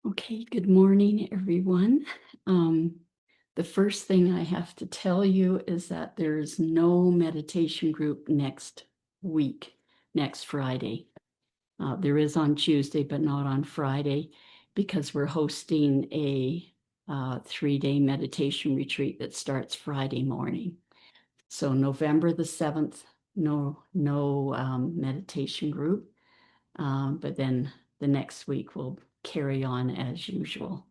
Okay, good morning, everyone. The first thing I have to tell you is that there's no meditation group next week, next Friday. There is on Tuesday, but not on Friday, because we're hosting a 3-day meditation retreat that starts Friday morning. So November the 7th, no meditation group. But then the next week we'll carry on as usual.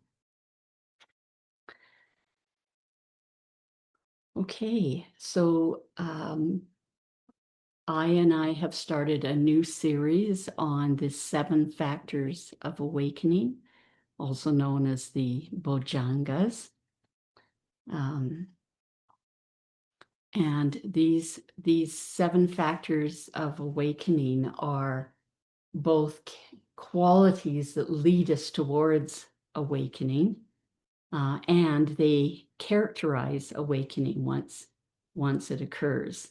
Okay, so I have started a new series on the 7 factors of awakening, also known as the Bojjhangas. And these 7 factors of awakening are both qualities that lead us towards awakening, and they characterize awakening once it occurs.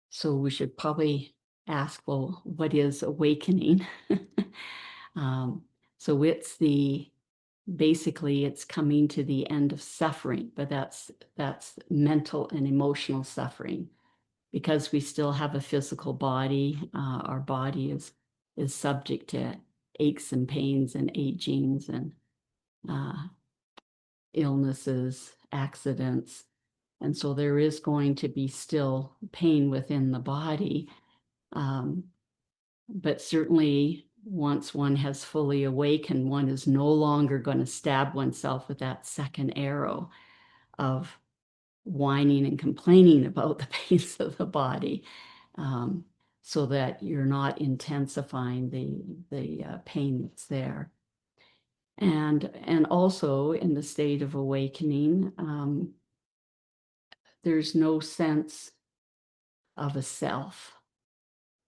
So we should probably ask, well, what is awakening? So basically it's coming to the end of suffering, but that's mental and emotional suffering. Because we still have a physical body, our body is subject to aches and pains and agings and illnesses, accidents. And so there is going to be still pain within the body. But certainly once one has fully awakened, one is no longer going to stab oneself with that second arrow of whining and complaining about the pains of the body, so that you're not intensifying the pain that's there. And also in the state of awakening, there's no sense of a self.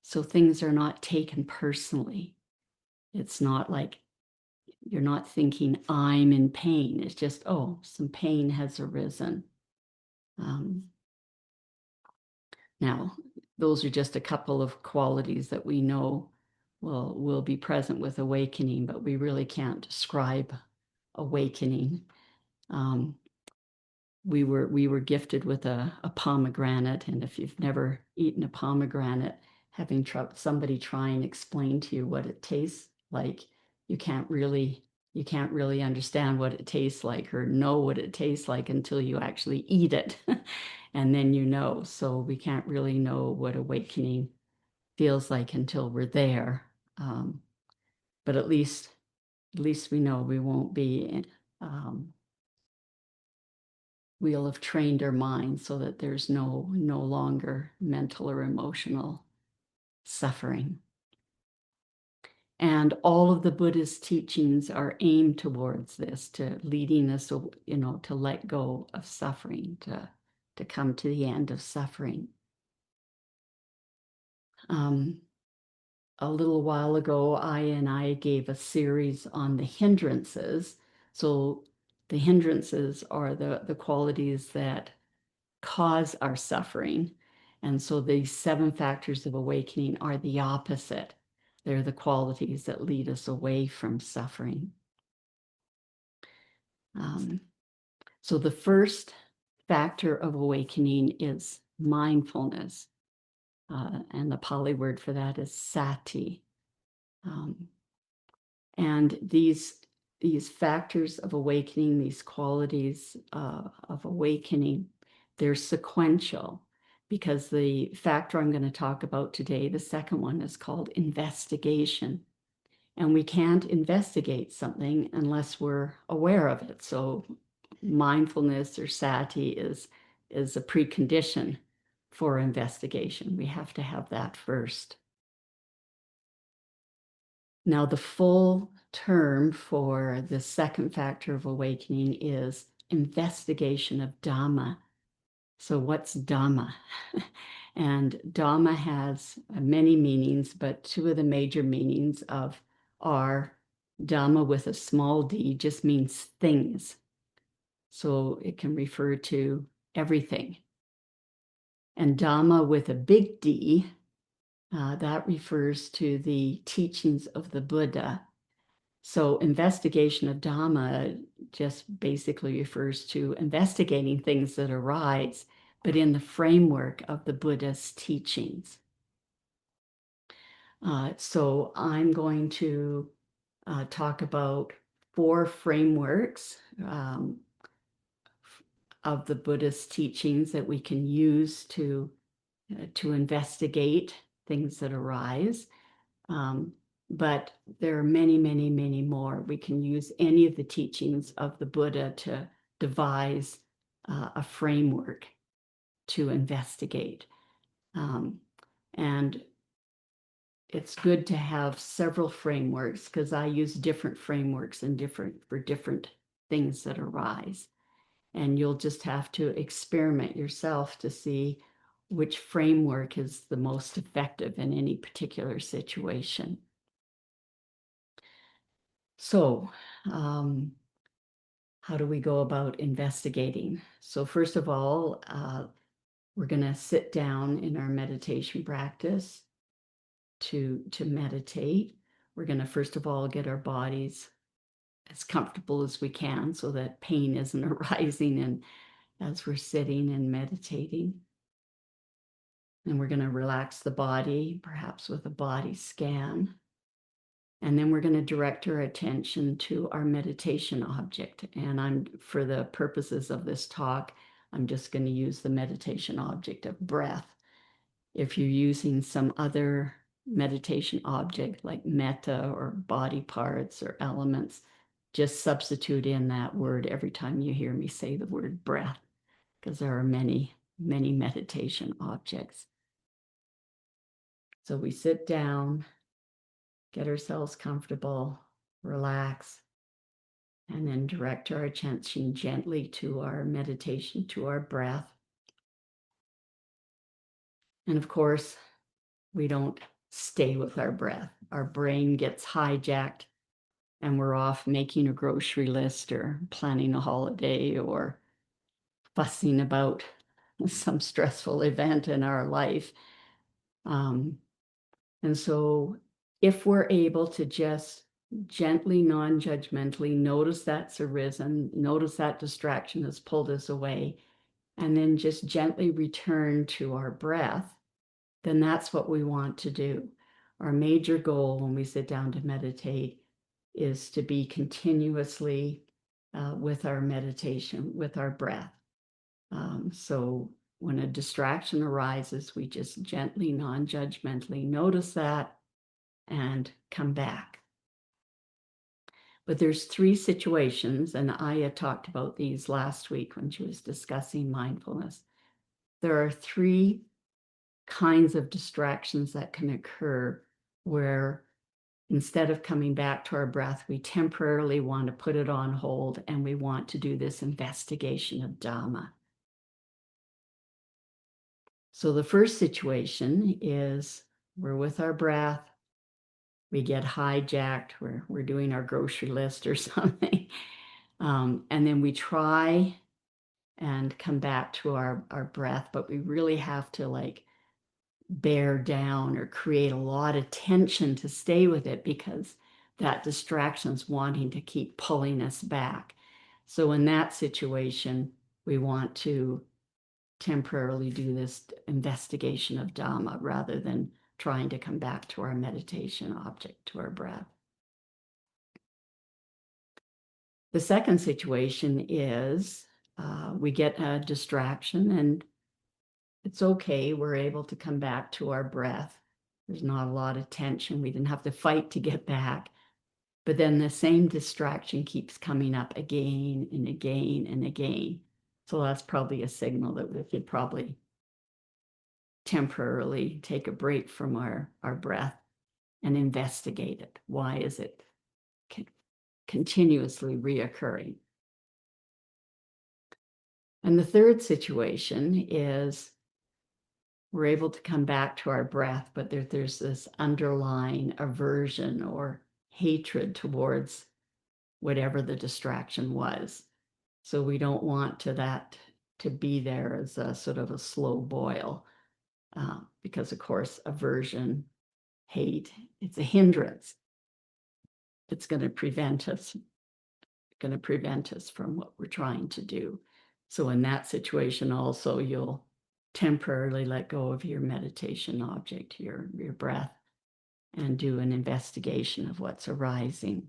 So things are not taken personally. It's not like you're not thinking, I'm in pain. It's just, oh, some pain has arisen. Now, those are just a couple of qualities that we know will be present with awakening, but we really can't describe awakening. We were gifted with a pomegranate, and if you've never eaten a pomegranate, having somebody try and explain to you what it tastes like, you can't really understand what it tastes like or know what it tastes like until you actually eat it. And then you know. So we can't really know what awakening feels like until we're there. But at least we know we won't be we'll have trained our minds so that there's no longer mental or emotional suffering. And all of the Buddhist teachings are aimed towards this, to leading us, to let go of suffering, to come to the end of suffering. A little while ago, I gave a series on the hindrances. So the hindrances are the qualities that cause our suffering. And so these 7 factors of awakening are the opposite. They're the qualities that lead us away from suffering. So the first factor of awakening is mindfulness. And the Pali word for that is sati. And these factors of awakening, these qualities of awakening, they're sequential, because the factor I'm going to talk about today, the second one, is called investigation. And we can't investigate something unless we're aware of it. So mindfulness, or sati, is a precondition for investigation. We have to have that first. Now, the full term for the second factor of awakening is investigation of Dhamma. So what's Dhamma? And Dhamma has many meanings, but 2 of the major meanings are Dhamma with a small d just means things. So it can refer to everything. And Dhamma with a big D That refers to the teachings of the Buddha. So investigation of Dhamma just basically refers to investigating things that arise, but in the framework of the Buddha's teachings. So I'm going to talk about 4 frameworks of the Buddhist teachings that we can use to investigate things that arise. But there are many, many, many more. We can use any of the teachings of the Buddha to devise a framework to investigate. And it's good to have several frameworks because I use different frameworks and for different things that arise. And you'll just have to experiment yourself to see which framework is the most effective in any particular situation. So, how do we go about investigating? So first of all, we're going to sit down in our meditation practice to meditate. We're going to first of all get our bodies as comfortable as we can so that pain isn't arising and as we're sitting and meditating. And we're going to relax the body, perhaps with a body scan. And then we're going to direct our attention to our meditation object. And for the purposes of this talk, I'm just going to use the meditation object of breath. If you're using some other meditation object like metta or body parts or elements, just substitute in that word every time you hear me say the word breath, because there are many, many meditation objects. So we sit down, get ourselves comfortable, relax, and then direct our attention gently to our meditation, to our breath. And of course, we don't stay with our breath. Our brain gets hijacked and we're off making a grocery list or planning a holiday or fussing about some stressful event in our life. And so if we're able to just gently, non-judgmentally notice that's arisen, notice that distraction has pulled us away, and then just gently return to our breath, then that's what we want to do. Our major goal when we sit down to meditate is to be continuously with our meditation, with our breath. So when a distraction arises, we just gently, non-judgmentally notice that and come back. But there's 3 situations, and Aya talked about these last week when she was discussing mindfulness. There are 3 kinds of distractions that can occur where instead of coming back to our breath, we temporarily want to put it on hold and we want to do this investigation of Dhamma. So the first situation is we're with our breath, we get hijacked, we're doing our grocery list or something, and then we try and come back to our breath, but we really have to bear down or create a lot of tension to stay with it because that distraction's wanting to keep pulling us back. So in that situation, we want to temporarily do this investigation of Dhamma rather than trying to come back to our meditation object, to our breath. The second situation is we get a distraction and it's okay. We're able to come back to our breath. There's not a lot of tension. We didn't have to fight to get back. But then the same distraction keeps coming up again and again and again. So that's probably a signal that we could probably temporarily take a break from our breath and investigate it. Why is it continuously reoccurring? And the third situation is we're able to come back to our breath, but there's this underlying aversion or hatred towards whatever the distraction was. So we don't want that to be there as a sort of a slow boil. because of course, aversion, hate, it's a hindrance. It's going to prevent us from what we're trying to do. So in that situation also, you'll temporarily let go of your meditation object, your breath, and do an investigation of what's arising.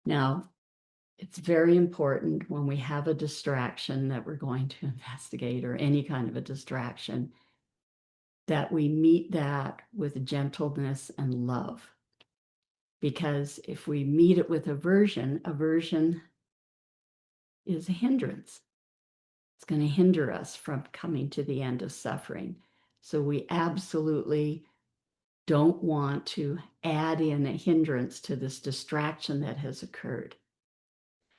Now, it's very important when we have a distraction that we're going to investigate, or any kind of a distraction, that we meet that with gentleness and love. Because if we meet it with aversion is a hindrance. It's going to hinder us from coming to the end of suffering. So we absolutely don't want to add in a hindrance to this distraction that has occurred.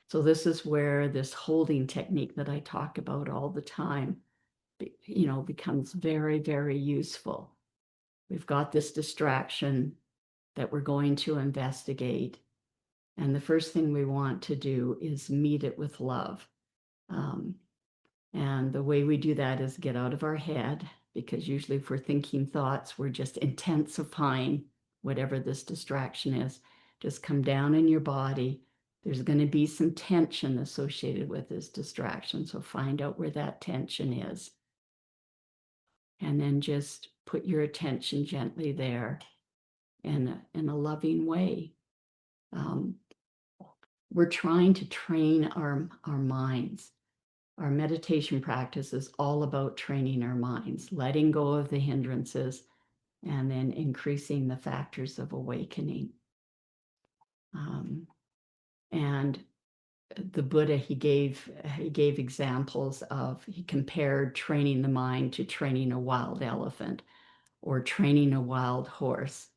So this is where this holding technique that I talk about all the time, becomes very, very useful. We've got this distraction that we're going to investigate. And the first thing we want to do is meet it with love. And the way we do that is get out of our head, because usually if we're thinking thoughts, we're just intensifying whatever this distraction is. Just come down in your body. There's going to be some tension associated with this distraction. So find out where that tension is. And then just put your attention gently there in a loving way. We're trying to train our minds. Our meditation practice is all about training our minds, letting go of the hindrances, and then increasing the factors of awakening. And the Buddha, he gave examples of, he compared training the mind to training a wild elephant or training a wild horse.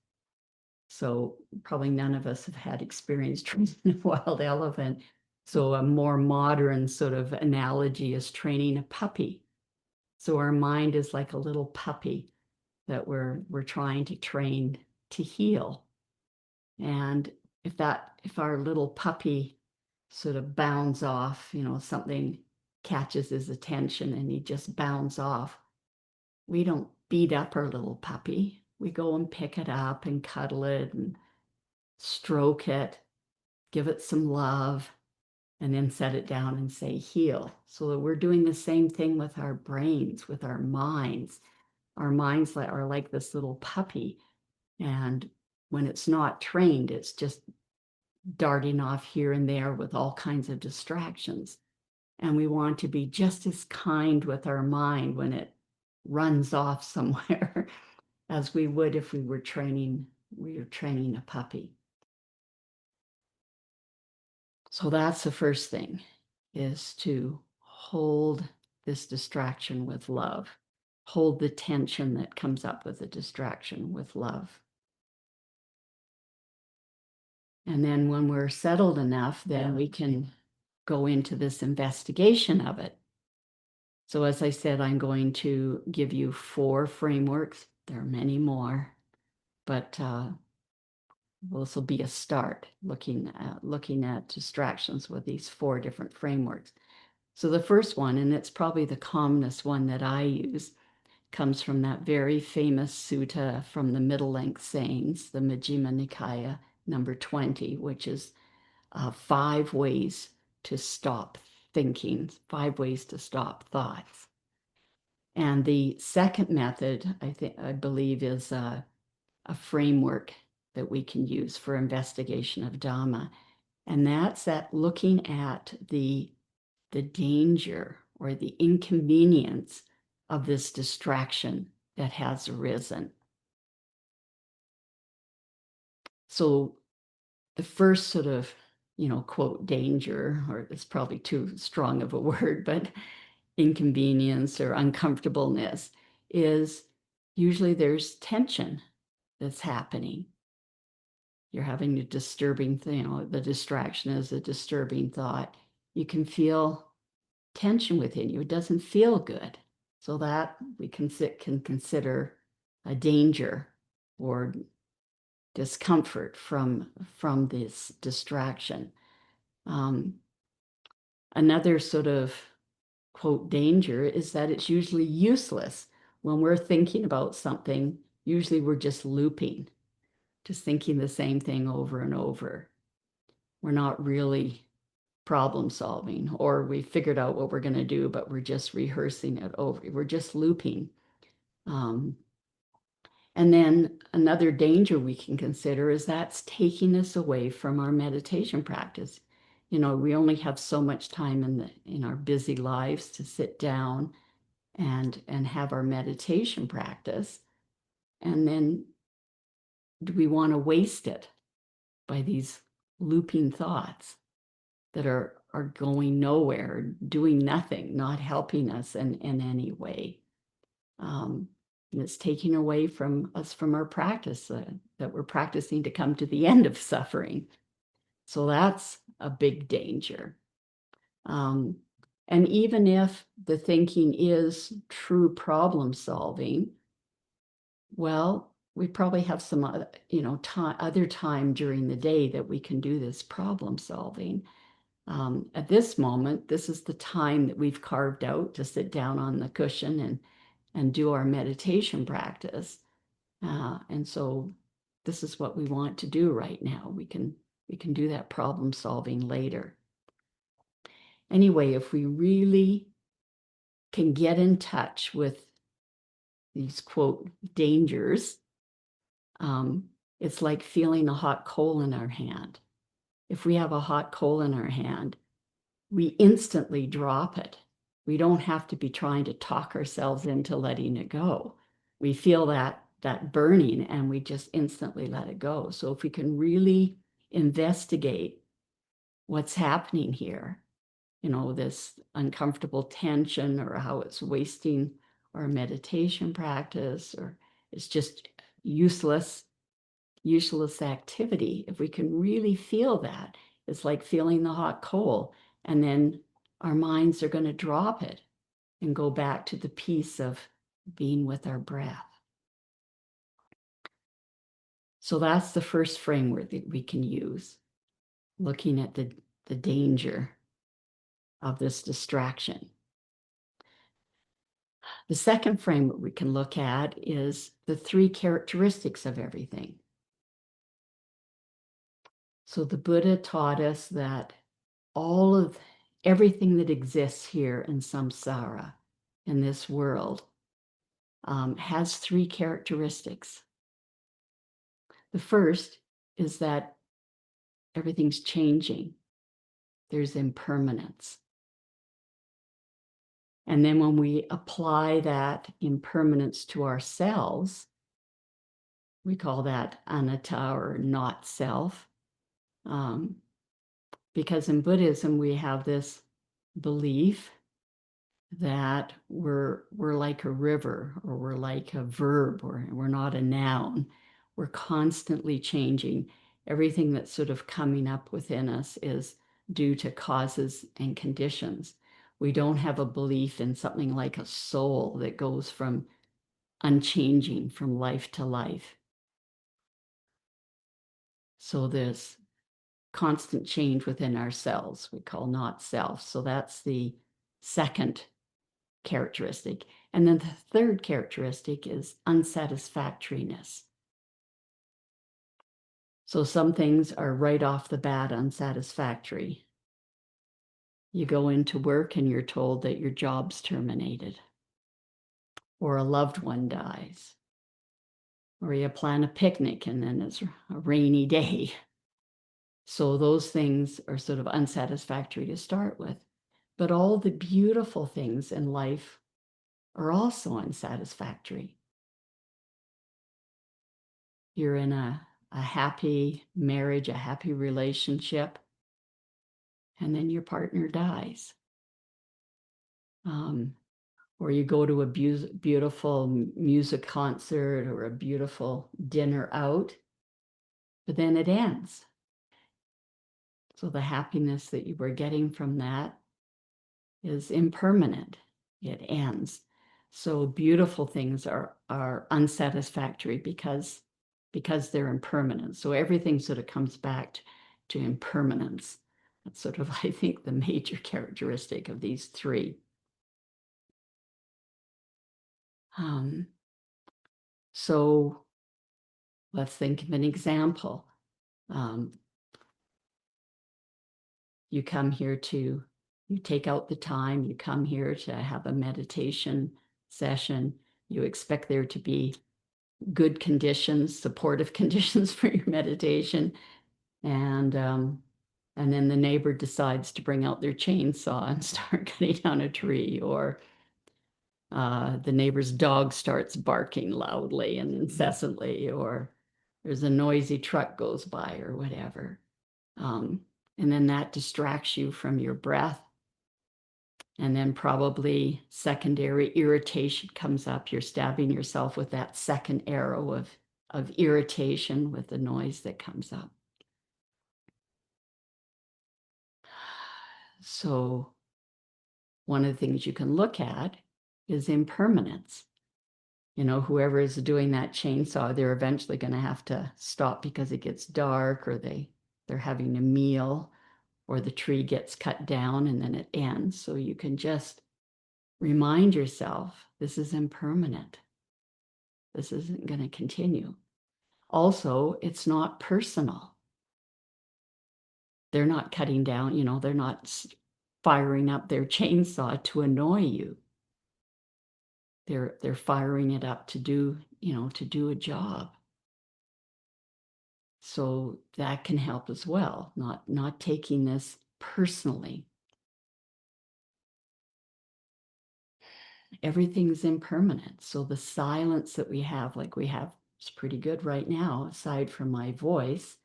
So probably none of us have had experience training a wild elephant. So a more modern sort of analogy is training a puppy. So our mind is like a little puppy that we're trying to train to heel. And if our little puppy sort of bounds off, something catches his attention and he just bounds off, we don't beat up our little puppy. We go and pick it up and cuddle it and stroke it, give it some love, and then set it down and say heel. So that we're doing the same thing with our brains, with our minds. Our minds are like this little puppy. And when it's not trained, it's just darting off here and there with all kinds of distractions. And we want to be just as kind with our mind when it runs off somewhere as we would if we were training a puppy. So that's the first thing, is to hold this distraction with love. Hold the tension that comes up with a distraction with love. And then when we're settled enough, then we can go into this investigation of it. So as I said, I'm going to give you 4 frameworks. There are many more, but this will be a start, looking at distractions with these 4 different frameworks. So the first one, and it's probably the commonest one that I use, comes from that very famous sutta from the Middle Length Sayings, the Majjhima Nikaya, number 20, which is 5 ways to stop thinking, 5 ways to stop thoughts. And the second method, I believe, is a framework that we can use for investigation of Dhamma. And that's that looking at the danger or the inconvenience of this distraction that has arisen. So the first sort of, quote, danger, or it's probably too strong of a word, but inconvenience or uncomfortableness, is usually there's tension that's happening. You're having a disturbing thing, the distraction is a disturbing thought. You can feel tension within you. It doesn't feel good. So that we can consider a danger or discomfort from this distraction. Another sort of quote, danger is that it's usually useless. When we're thinking about something, usually we're just looping, just thinking the same thing over and over. We're not really problem solving, or we figured out what we're going to do, but we're just rehearsing it over. We're just looping. Um, and then another danger we can consider is that's taking us away from our meditation practice. You know, we only have so much time in our busy lives to sit down and have our meditation practice. And then do we want to waste it by these looping thoughts that are going nowhere, doing nothing, not helping us in any way? And it's taking away from us from our practice that we're practicing to come to the end of suffering. So that's a big danger. Um, and even if the thinking is true problem solving, well, we probably have some other time during the day that we can do this problem solving. At this moment, this is the time that we've carved out to sit down on the cushion and do our meditation practice. And so this is what we want to do right now. We can do that problem solving later. Anyway, if we really can get in touch with these quote dangers, it's like feeling a hot coal in our hand. If we have a hot coal in our hand, we instantly drop it. We don't have to be trying to talk ourselves into letting it go. We feel that burning and we just instantly let it go. So if we can really investigate what's happening here, this uncomfortable tension, or how it's wasting our meditation practice, or it's just useless activity. If we can really feel that, it's like feeling the hot coal, and then our minds are going to drop it and go back to the peace of being with our breath. So that's the first framework that we can use, looking at the danger of this distraction. The second framework we can look at is the three characteristics of everything. So the Buddha taught us that all of everything that exists here in samsara, in this world, has three characteristics. The first is that everything's changing. There's impermanence. And then when we apply that impermanence to ourselves, we call that anatta, or not self. Because in Buddhism, we have this belief that we're like a river, or we're like a verb, or we're not a noun. We're constantly changing. Everything that's sort of coming up within us is due to causes and conditions. We don't have a belief in something like a soul that goes from unchanging from life to life. So there's constant change within ourselves, we call not self. So that's the second characteristic. And then the third characteristic is unsatisfactoriness. So some things are right off the bat unsatisfactory. You go into work and you're told that your job's terminated, or a loved one dies, or you plan a picnic and then it's a rainy day. So those things are sort of unsatisfactory to start with. But all the beautiful things in life are also unsatisfactory. You're in a happy marriage, a happy relationship, and then your partner dies. Or you go to a beautiful music concert or a beautiful dinner out, but then it ends. So the happiness that you were getting from that is impermanent. It ends. So beautiful things are unsatisfactory because they're impermanent. So everything sort of comes back to impermanence. That's sort of, I think, the major characteristic of these three. So let's think of an example. You come here you take out the time, you come here to have a meditation session. You expect there to be good conditions, supportive conditions for your meditation. And then the neighbor decides to bring out their chainsaw and start cutting down a tree, or the neighbor's dog starts barking loudly and incessantly, or there's a noisy truck goes by, or whatever. And then that distracts you from your breath. And then probably secondary irritation comes up. You're stabbing yourself with that second arrow of irritation with the noise that comes up. So one of the things you can look at is impermanence. Whoever is doing that chainsaw, they're eventually going to have to stop because it gets dark, or they're having a meal, or the tree gets cut down and then it ends. So you can just remind yourself, this is impermanent. This isn't going to continue. Also, it's not personal. They're not cutting down, they're not firing up their chainsaw to annoy you. They're firing it up to do a job. So that can help as well, not taking this personally. Everything's impermanent. So the silence that we have, like we have, is pretty good right now, aside from my voice.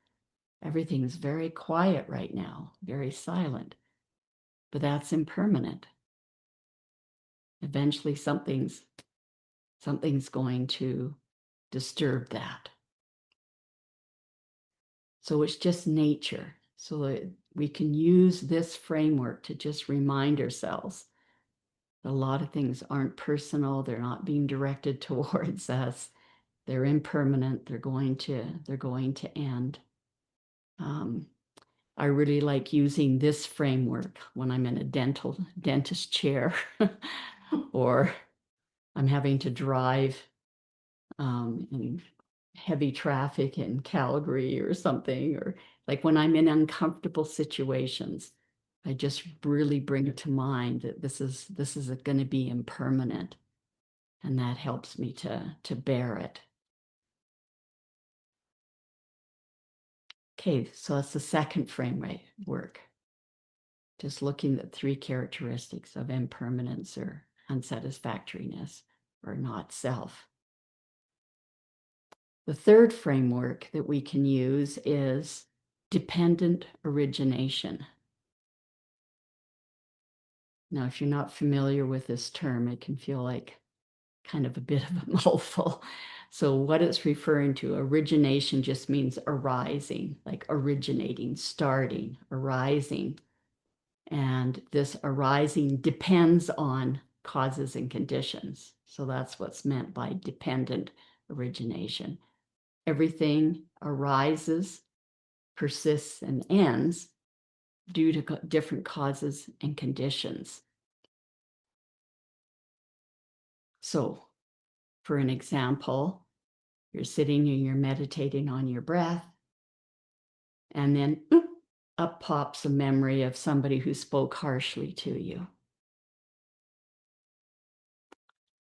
Everything's very quiet right now, very silent. But that's impermanent. Eventually something's going to disturb that. So it's just nature. So that we can use this framework to just remind ourselves a lot of things aren't personal. They're not being directed towards us. They're impermanent. They're going to end. I really like using this framework when I'm in a dentist chair, or I'm having to drive in heavy traffic in Calgary or something, or like when I'm in uncomfortable situations. I just really bring it to mind that this is going to be impermanent, and that helps me to bear it. Okay, so that's the second framework. Just looking at 3 characteristics of impermanence or unsatisfactoriness or not self. The third framework that we can use is dependent origination. Now, if you're not familiar with this term, it can feel like kind of a bit of a mouthful. So what it's referring to, origination just means arising, like originating, starting, arising. And this arising depends on causes and conditions. So that's what's meant by dependent origination. Everything arises, persists, and ends due to different causes and conditions. So, for an example, you're sitting and you're meditating on your breath, and then up pops a memory of somebody who spoke harshly to you.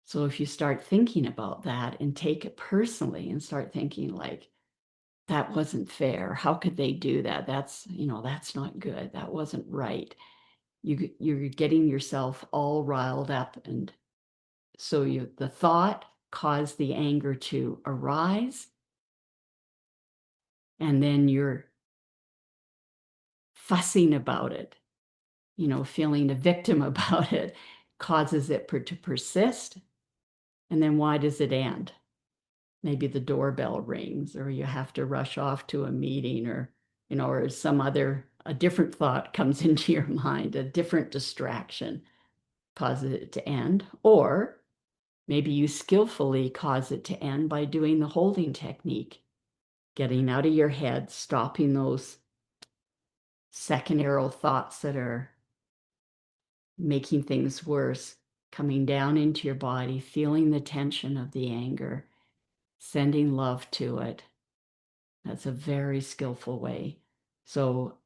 So if you start thinking about that and take it personally and start thinking like, that wasn't fair. How could they do that? That's not good. That wasn't right. You're getting yourself all riled up. And so the thought caused the anger to arise. And then you're fussing about it, feeling a victim about it, causes it to persist. And then why does it end? Maybe the doorbell rings, or you have to rush off to a meeting, or a different thought comes into your mind, a different distraction causes it to end. Or maybe you skillfully cause it to end by doing the holding technique, getting out of your head, stopping those second arrow thoughts that are making things worse, coming down into your body, feeling the tension of the anger, sending love to it. That's a very skillful way. So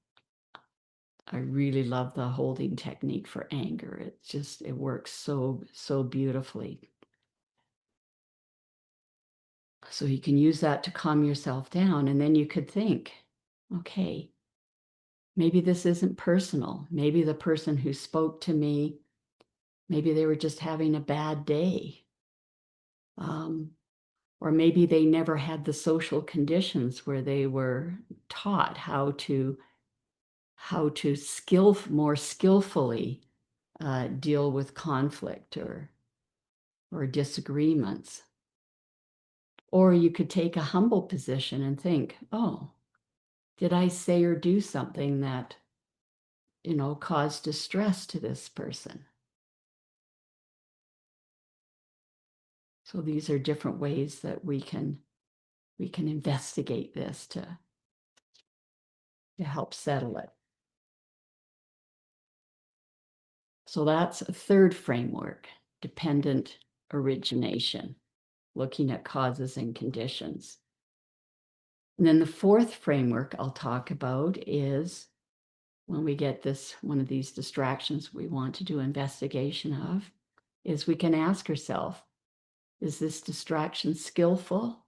I really love the holding technique for anger. It works so beautifully. So you can use that to calm yourself down. And then you could think, okay, maybe this isn't personal. Maybe the person who spoke to me, maybe they were just having a bad day. Or maybe they never had the social conditions where they were taught how to more skillfully deal with conflict or disagreements. Or you could take a humble position and think, oh, did I say or do something that, caused distress to this person? So these are different ways that we can investigate this to help settle it. So that's a third framework, dependent origination, looking at causes and conditions. And then the fourth framework I'll talk about is when we get one of these distractions we want to do investigation of, is we can ask ourselves, is this distraction skillful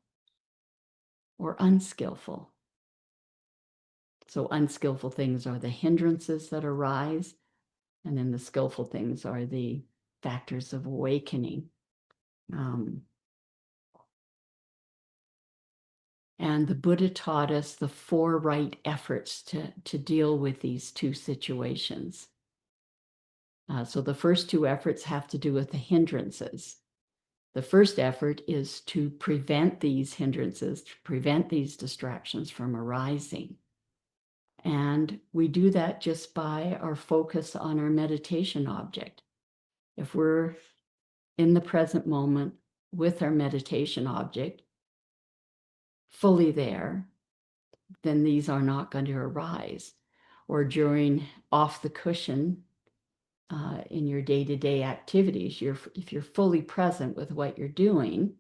or unskillful? So unskillful things are the hindrances that arise, and then the skillful things are the factors of awakening. And the Buddha taught us the 4 right efforts to deal with these 2 situations. So the first 2 efforts have to do with the hindrances. The first effort is to prevent these hindrances, to prevent these distractions from arising. And we do that just by our focus on our meditation object. If we're in the present moment with our meditation object, fully there, then these are not going to arise. Or during off the cushion in your day-to-day activities, if you're fully present with what you're doing,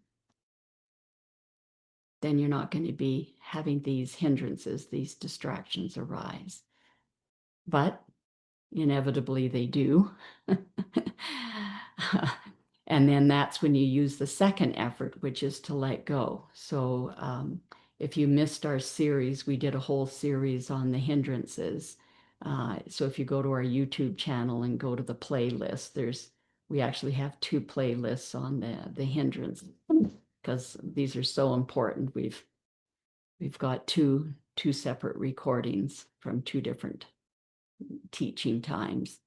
then you're not going to be having these hindrances, these distractions arise. But inevitably they do. And then that's when you use the second effort, which is to let go. So if you missed our series, we did a whole series on the hindrances. So if you go to our YouTube channel and go to the playlist, we actually have 2 playlists on the hindrance, because these are so important. We've got two separate recordings from 2 different teaching times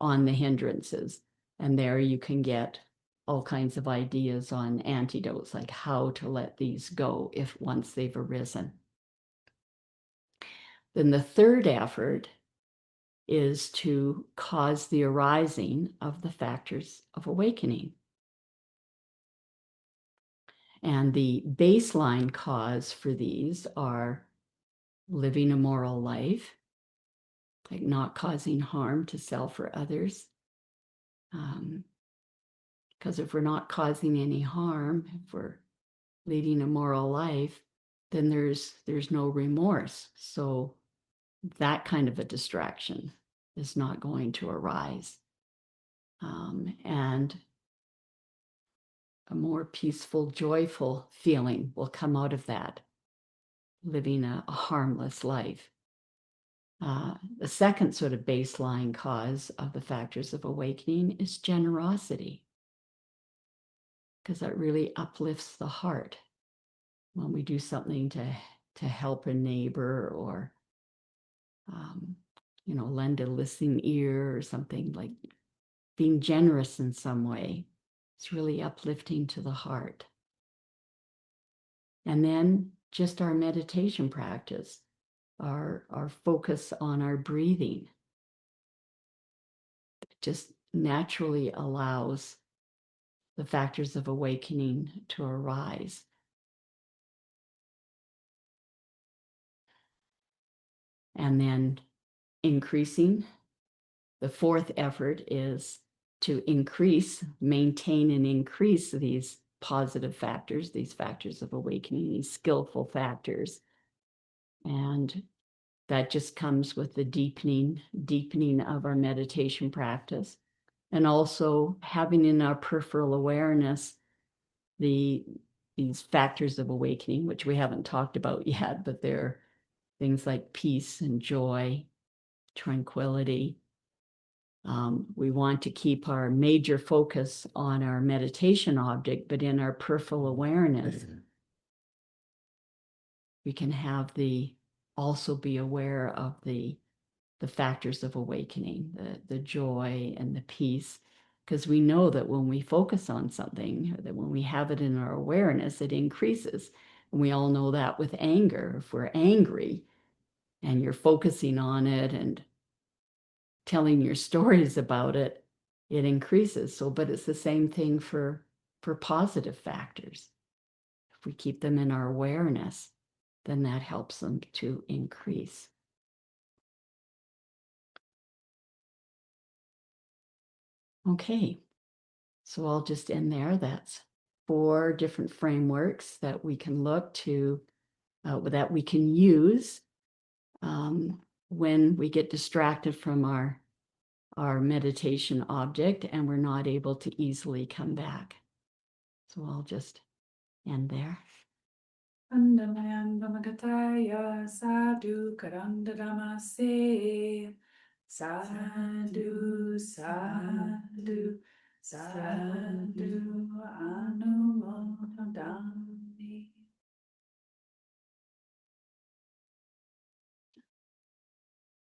on the hindrances. And there you can get all kinds of ideas on antidotes, like how to let these go if once they've arisen. Then the third effort is to cause the arising of the factors of awakening. And the baseline cause for these are living a moral life, like not causing harm to self or others. Because if we're not causing any harm, if we're leading a moral life, then there's no remorse. So that kind of a distraction is not going to arise. And a more peaceful, joyful feeling will come out of that, living a harmless life. The second sort of baseline cause of the factors of awakening is generosity, because that really uplifts the heart when we do something to help a neighbor, or lend a listening ear or something, like being generous in some way. It's really uplifting to the heart. And then just our meditation practice, our focus on our breathing, just naturally allows the factors of awakening to arise. And then increasing. The fourth effort is to increase, maintain and increase these positive factors, these factors of awakening, these skillful factors. And that just comes with the deepening of our meditation practice. And also having in our peripheral awareness these factors of awakening, which we haven't talked about yet, but they're things like peace and joy, tranquility. We want to keep our major focus on our meditation object, but in our peripheral awareness, we can have also be aware of the factors of awakening, the joy and the peace, because we know that when we focus on something, that when we have it in our awareness, it increases. And we all know that with anger. If we're angry and you're focusing on it and telling your stories about it, it increases. So, but it's the same thing for positive factors. If we keep them in our awareness, then that helps them to increase. Okay, so I'll just end there. That's 4 different frameworks that we can look to, that we can use when we get distracted from our meditation object and we're not able to easily come back. So I'll just end there. Andamayandamakataya sadhu karandadamase sadhu sadhu sadhu anumodam